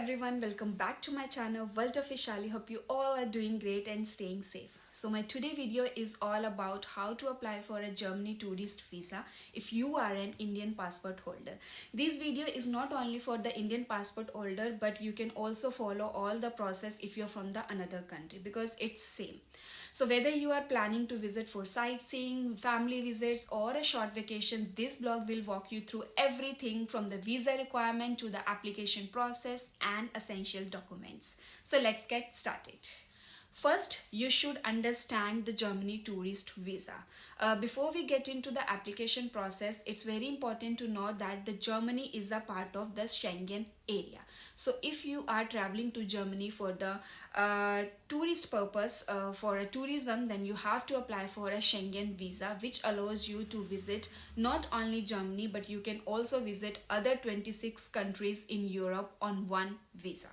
everyone, welcome back to my channel World of Vishali. Hope you all are doing great and staying safe. So my today video is all about how to apply for a Germany tourist visa if you are an Indian passport holder. This video is not only for the Indian passport holder, but you can also follow all the process if you're from the another country because it's same. So whether you are planning to visit for sightseeing, family visits or a short vacation, this blog will walk you through everything from the visa requirement to the application process and essential documents. So let's get started. First, you should understand the Germany tourist visa. Before we get into the application process, it's very important to know that the Germany is a part of the Schengen area. So if you are traveling to Germany for the tourist purpose, for a tourism, then you have to apply for a Schengen visa, which allows you to visit not only Germany, but you can also visit other 26 countries in Europe on one visa.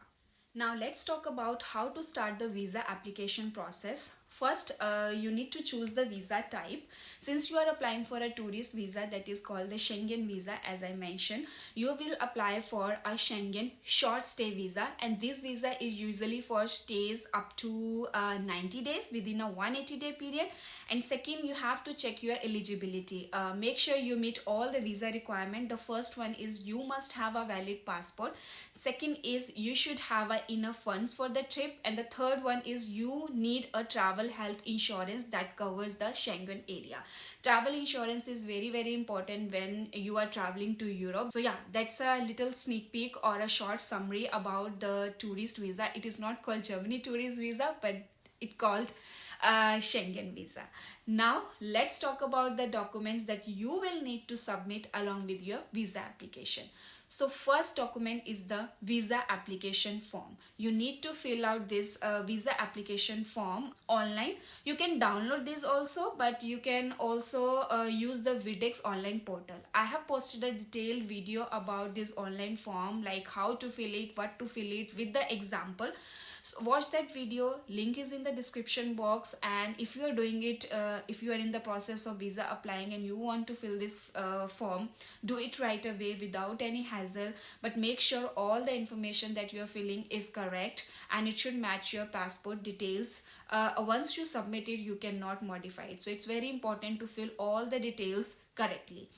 Now let's talk about how to start the visa application process. First, you need to choose the visa type. Since you are applying for a tourist visa that is called the Schengen visa, as I mentioned, you will apply for a Schengen short stay visa, and this visa is usually for stays up to 90 days within a 180-day period. And second, you have to check your eligibility. Make sure you meet all the visa requirements. The first one is you must have a valid passport. Second is you should have enough funds for the trip, and the third one is you need a travel health insurance that covers the Schengen area. Travel insurance is very important when you are traveling to Europe. So yeah, that's a little sneak peek or a short summary about the tourist visa. It is not called Germany tourist visa, but it's called Schengen visa. Now let's talk about the documents that you will need to submit along with your visa application. So first document is the visa application form. You need to fill out this visa application form online. You can download this also, but you can also use the VIDEX online portal. I have posted a detailed video about this online form, like how to fill it, what to fill it with the example. So watch that video, link is in the description box. And if you are doing it, if you are in the process of visa applying and you want to fill this form, do it right away without any hassle, but make sure all the information that you are filling is correct and it should match your passport details. Once you submit it, you cannot modify it. So it's very important to fill all the details correctly.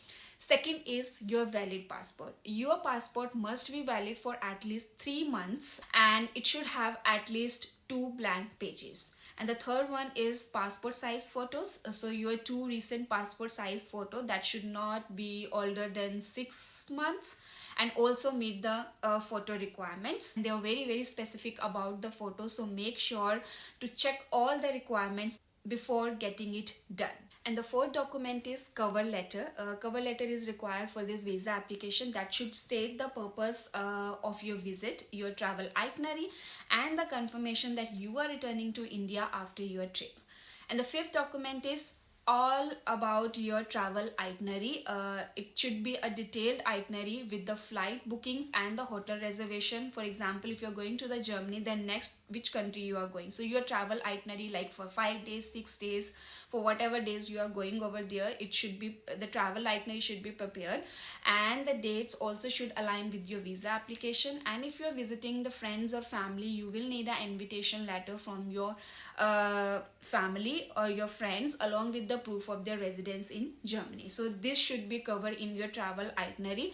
Second is your valid passport. Your passport must be valid for at least 3 months and it should have at least 2 blank pages. And the third one is passport size photos. So your 2 recent passport size photo that should not be older than 6 months and also meet the photo requirements. They are very specific about the photo, so make sure to check all the requirements before getting it done. And the fourth document is cover letter. Cover letter is required for this visa application that should state the purpose of your visit, your travel itinerary, and the confirmation that you are returning to India after your trip. And the fifth document is all about your travel itinerary. It should be a detailed itinerary with the flight bookings and the hotel reservation. For example, if you're going to the Germany, then next which country you are going. So your travel itinerary, like for 5 days, 6 days, for whatever days you are going over there, it should be, the travel itinerary should be prepared, and the dates also should align with your visa application. And if you are visiting the friends or family, you will need an invitation letter from your family or your friends along with the proof of their residence in Germany. So this should be covered in your travel itinerary.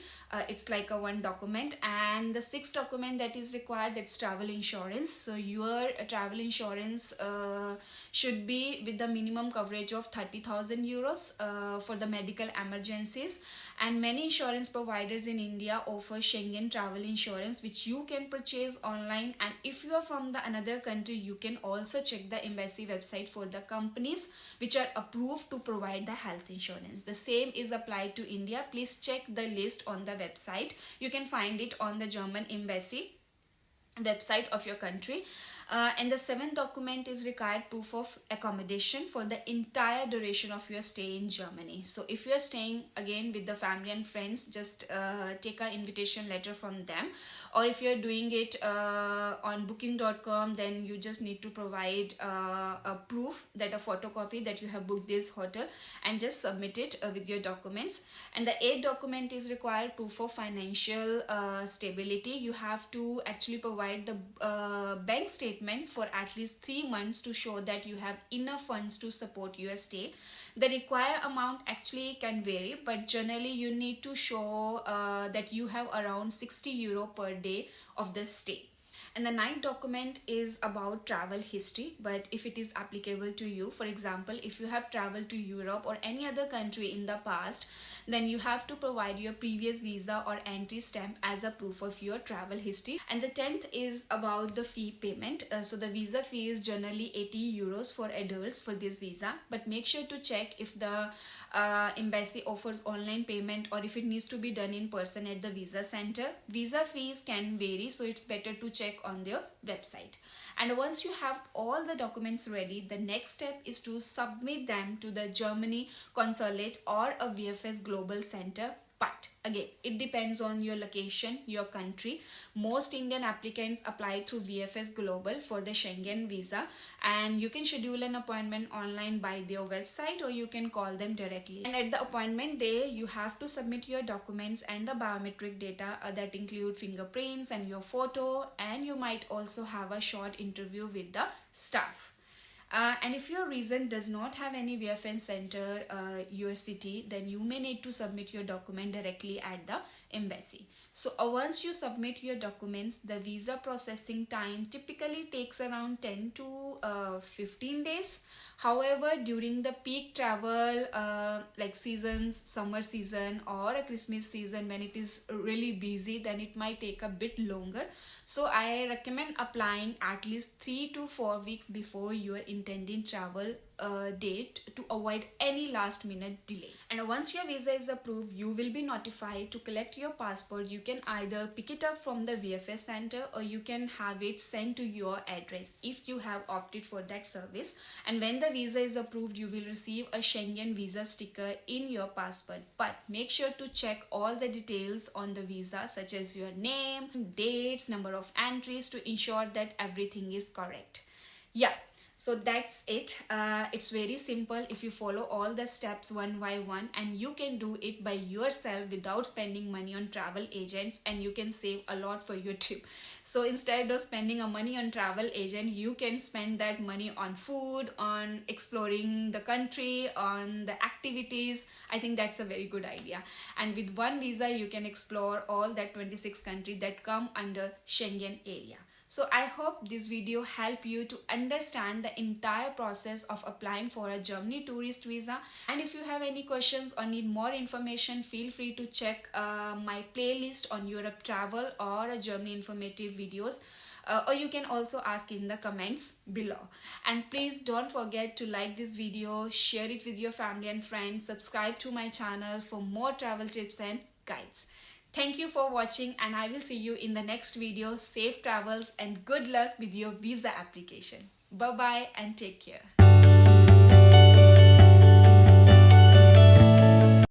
It's like a one document. And the sixth document that is required, that's travel insurance. So your travel insurance should be with the minimum coverage of 30,000 euros for the medical emergencies. And many insurance providers in India offer Schengen travel insurance, which you can purchase online. And if you are from the another country, you can also check the embassy website for the companies which are approved to provide the health insurance. The same is applied to India. Please check the list on the website. You can find it on the German embassy website of your country. And the seventh document is required proof of accommodation for the entire duration of your stay in Germany. So if you are staying again with the family and friends, just take an invitation letter from them, or if you are doing it on booking.com, then you just need to provide a proof, that a photocopy that you have booked this hotel, and just submit it with your documents. And the eighth document is required proof of financial stability. You have to actually provide the bank statements for at least 3 months to show that you have enough funds to support your stay. The required amount actually can vary, but generally you need to show that you have around 60 euro per day of the stay. And the ninth document is about travel history, but if it is applicable to you, for example, if you have traveled to Europe or any other country in the past, then you have to provide your previous visa or entry stamp as a proof of your travel history. And the 10th is about the fee payment. So the visa fee is generally 80 euros for adults for this visa, but make sure to check if the embassy offers online payment or if it needs to be done in person at the visa center. Visa fees can vary, so it's better to check on their website. And once you have all the documents ready, the next step is to submit them to the Germany consulate or a VFS Global Center. But again, it depends on your location, your country. Most Indian applicants apply through VFS Global for the Schengen Visa, and you can schedule an appointment online by their website, or you can call them directly. And at the appointment day, you have to submit your documents and the biometric data that include fingerprints and your photo, and you might also have a short interview with the staff. And if your region does not have any VFN center, your city, then you may need to submit your document directly at the embassy. So once you submit your documents, the visa processing time typically takes around 10 to 15 days. However, during the peak travel like seasons, summer season or a Christmas season, when it is really busy, then it might take a bit longer. So I recommend applying at least 3 to 4 weeks before your intending travel date to avoid any last minute delays. And once your visa is approved, you will be notified to collect your passport. You can either pick it up from the VFS center or you can have it sent to your address if you have opted for that service. And when the visa is approved, you will receive a Schengen Visa sticker in your passport. But make sure to check all the details on the visa, such as your name, dates, number of entries, to ensure that everything is correct. Yeah. So that's it. It's very simple if you follow all the steps one by one, and you can do it by yourself without spending money on travel agents, and you can save a lot for your trip. So instead of spending a money on travel agent, you can spend that money on food, on exploring the country, on the activities. I think that's a very good idea. And with one visa, you can explore all that 26 countries that come under Schengen area. So I hope this video helped you to understand the entire process of applying for a Germany tourist visa. And if you have any questions or need more information, feel free to check my playlist on Europe travel or Germany informative videos. Or you can also ask in the comments below. And please don't forget to like this video, share it with your family and friends, subscribe to my channel for more travel tips and guides. Thank you for watching, and I will see you in the next video. Safe travels and good luck with your visa application. Bye bye and take care.